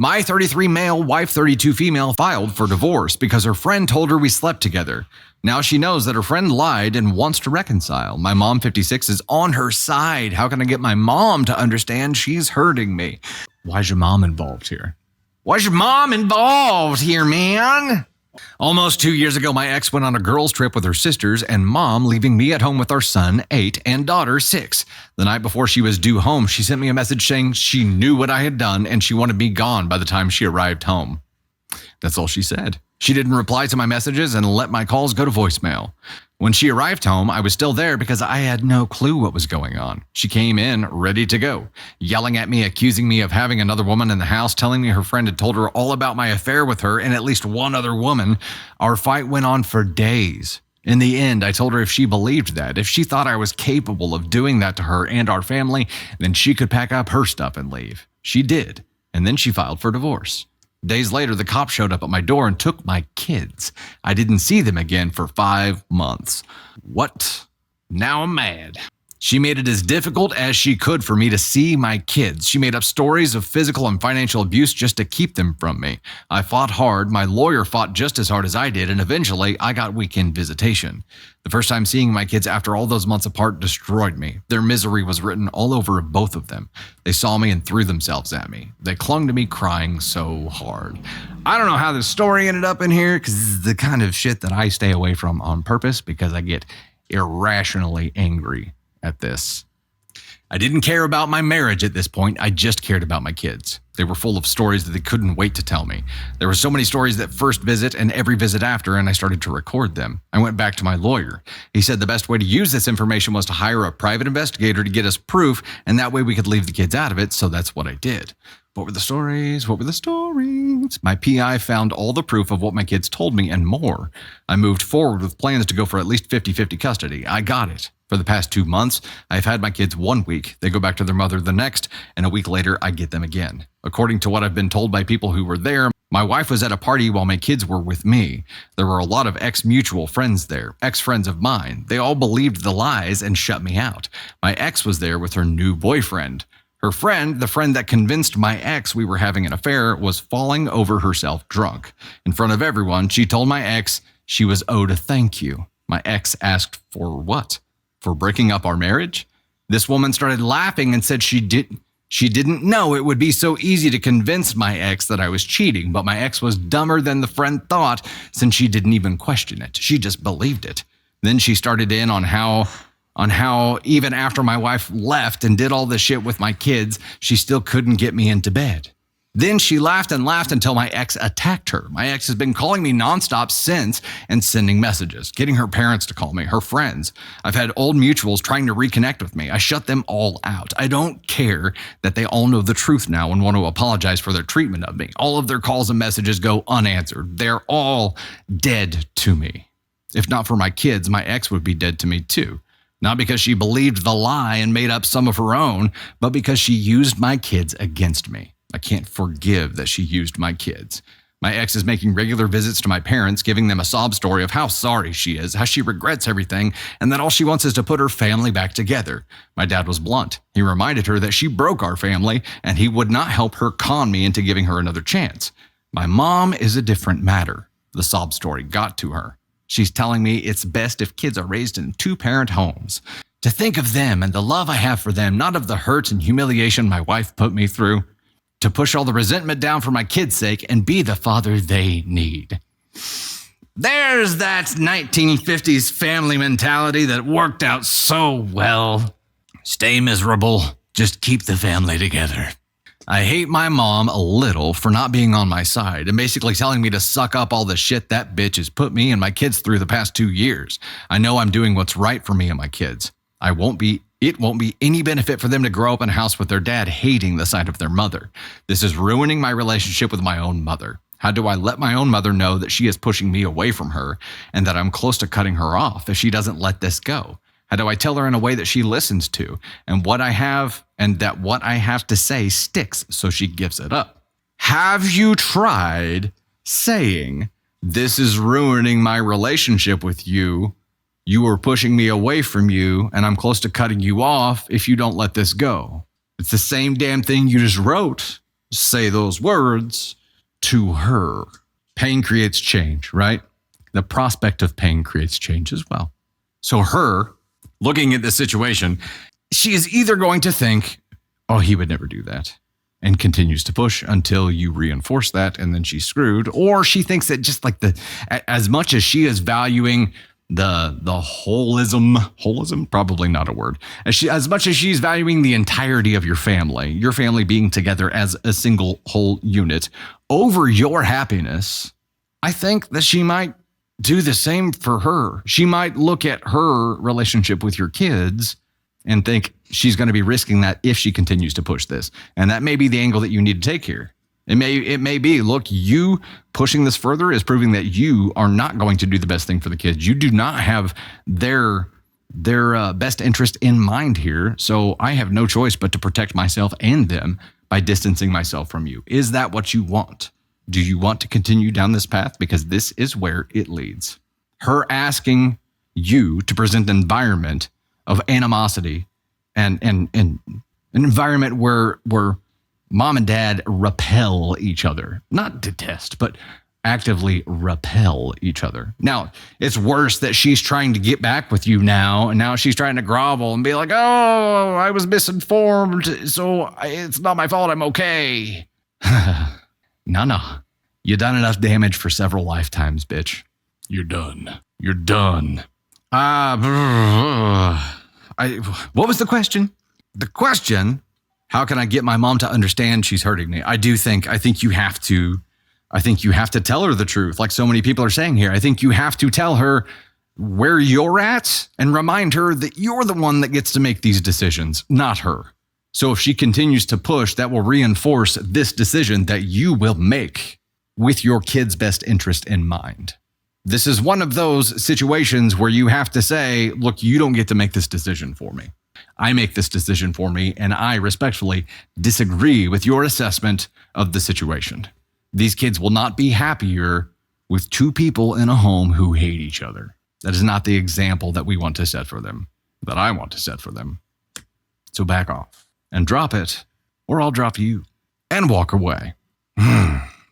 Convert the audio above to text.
My 33 male, wife 32 female filed for divorce because her friend told her we slept together. Now she knows that her friend lied and wants to reconcile. My mom, 56, is on her side. How can I get my mom to understand she's hurting me? Why is your mom involved here? Why's your mom involved here, man? Almost 2 years ago, my ex went on a girls' trip with her sisters and mom, leaving me at home with our son, 8, and daughter, 6. The night before she was due home, she sent me a message saying she knew what I had done and she wanted me gone by the time she arrived home. That's all she said. She didn't reply to my messages and let my calls go to voicemail. When she arrived home, I was still there because I had no clue what was going on. She came in ready to go, yelling at me, accusing me of having another woman in the house, telling me her friend had told her all about my affair with her and at least one other woman. Our fight went on for days. In the end, I told her if she believed that, if she thought I was capable of doing that to her and our family, then she could pack up her stuff and leave. She did, and then she filed for divorce. Days later, the cops showed up at my door and took my kids. I didn't see them again for 5 months. What? Now I'm mad. She made it as difficult as she could for me to see my kids. She made up stories of physical and financial abuse just to keep them from me. I fought hard. My lawyer fought just as hard as I did, and eventually I got weekend visitation. The first time seeing my kids after all those months apart destroyed me. Their misery was written all over both of them. They saw me and threw themselves at me. They clung to me crying so hard. I don't know how this story ended up in here because this is the kind of shit that I stay away from on purpose because I get irrationally angry at this. I didn't care about my marriage at this point. I just cared about my kids. They were full of stories that they couldn't wait to tell me. There were so many stories that first visit and every visit after, and I started to record them. I went back to my lawyer. He said the best way to use this information was to hire a private investigator to get us proof, and that way we could leave the kids out of it, so that's what I did. What were the stories? What were the stories? My PI found all the proof of what my kids told me and more. I moved forward with plans to go for at least 50-50 custody. I got it. For the past 2 months, I've had my kids 1 week. They go back to their mother the next, and a week later, I get them again. According to what I've been told by people who were there, my wife was at a party while my kids were with me. There were a lot of ex-mutual friends there, ex-friends of mine. They all believed the lies and shut me out. My ex was there with her new boyfriend. Her friend, the friend that convinced my ex we were having an affair, was falling over herself drunk. In front of everyone, she told my ex she was owed a thank you. My ex asked for what? For breaking up our marriage? This woman started laughing and said she didn't know it would be so easy to convince my ex that I was cheating, but my ex was dumber than the friend thought since she didn't even question it. She just believed it. Then she started in on how even after my wife left and did all this shit with my kids, she still couldn't get me into bed. Then she laughed and laughed until my ex attacked her. My ex has been calling me nonstop since and sending messages, getting her parents to call me, her friends. I've had old mutuals trying to reconnect with me. I shut them all out. I don't care that they all know the truth now and want to apologize for their treatment of me. All of their calls and messages go unanswered. They're all dead to me. If not for my kids, my ex would be dead to me too. Not because she believed the lie and made up some of her own, but because she used my kids against me. I can't forgive that she used my kids. My ex is making regular visits to my parents, giving them a sob story of how sorry she is, how she regrets everything, and that all she wants is to put her family back together. My dad was blunt. He reminded her that she broke our family, and he would not help her con me into giving her another chance. My mom is a different matter. The sob story got to her. She's telling me it's best if kids are raised in 2-parent homes. To think of them and the love I have for them, not of the hurt and humiliation my wife put me through. To push all the resentment down for my kids' sake and be the father they need. There's that 1950s family mentality that worked out so well. Stay miserable, just keep the family together. I hate my mom a little for not being on my side and basically telling me to suck up all the shit that bitch has put me and my kids through the past 2 years. I know I'm doing what's right for me and my kids. It won't be any benefit for them to grow up in a house with their dad hating the sight of their mother. This is ruining my relationship with my own mother. How do I let my own mother know that she is pushing me away from her and that I'm close to cutting her off if she doesn't let this go? How do I tell her in a way that she listens to and what I have to say sticks so she gives it up? Have you tried saying, "This is ruining my relationship with you. You are pushing me away from you, and I'm close to cutting you off if you don't let this go"? It's the same damn thing you just wrote. say those words to her. Pain creates change, right? The prospect of pain creates change as well. So her looking at the situation, she is either going to think, oh, he would never do that, and continues to push until you reinforce that, and then she's screwed. Or she thinks that just like as much as she is valuing the holism, probably not a word, as much as she's valuing the entirety of your family being together as a single whole unit over your happiness, I think that she might do the same for her. She might look at her relationship with your kids and think she's going to be risking that if she continues to push this. And that may be the angle that you need to take here. It may be, look, you pushing this further is proving that you are not going to do the best thing for the kids. You do not have their best interest in mind here. So I have no choice but to protect myself and them by distancing myself from you. Is that what you want? Do you want to continue down this path? Because this is where it leads. Her asking you to present an environment of animosity and an environment where mom and dad repel each other, not detest, but actively repel each other. Now, it's worse that she's trying to get back with you now, and now she's trying to grovel and be like, oh, I was misinformed, so it's not my fault, I'm okay. No. You done enough damage for several lifetimes, bitch. You're done. What was the question? The question, how can I get my mom to understand she's hurting me? I think you have to tell her the truth. Like so many people are saying here, I think you have to tell her where you're at and remind her that you're the one that gets to make these decisions, not her. So if she continues to push, that will reinforce this decision that you will make with your kid's best interest in mind. This is one of those situations where you have to say, look, you don't get to make this decision for me. I make this decision for me, and I respectfully disagree with your assessment of the situation. These kids will not be happier with two people in a home who hate each other. That is not the example that we want to set for them, that I want to set for them. So back off and drop it, or I'll drop you and walk away.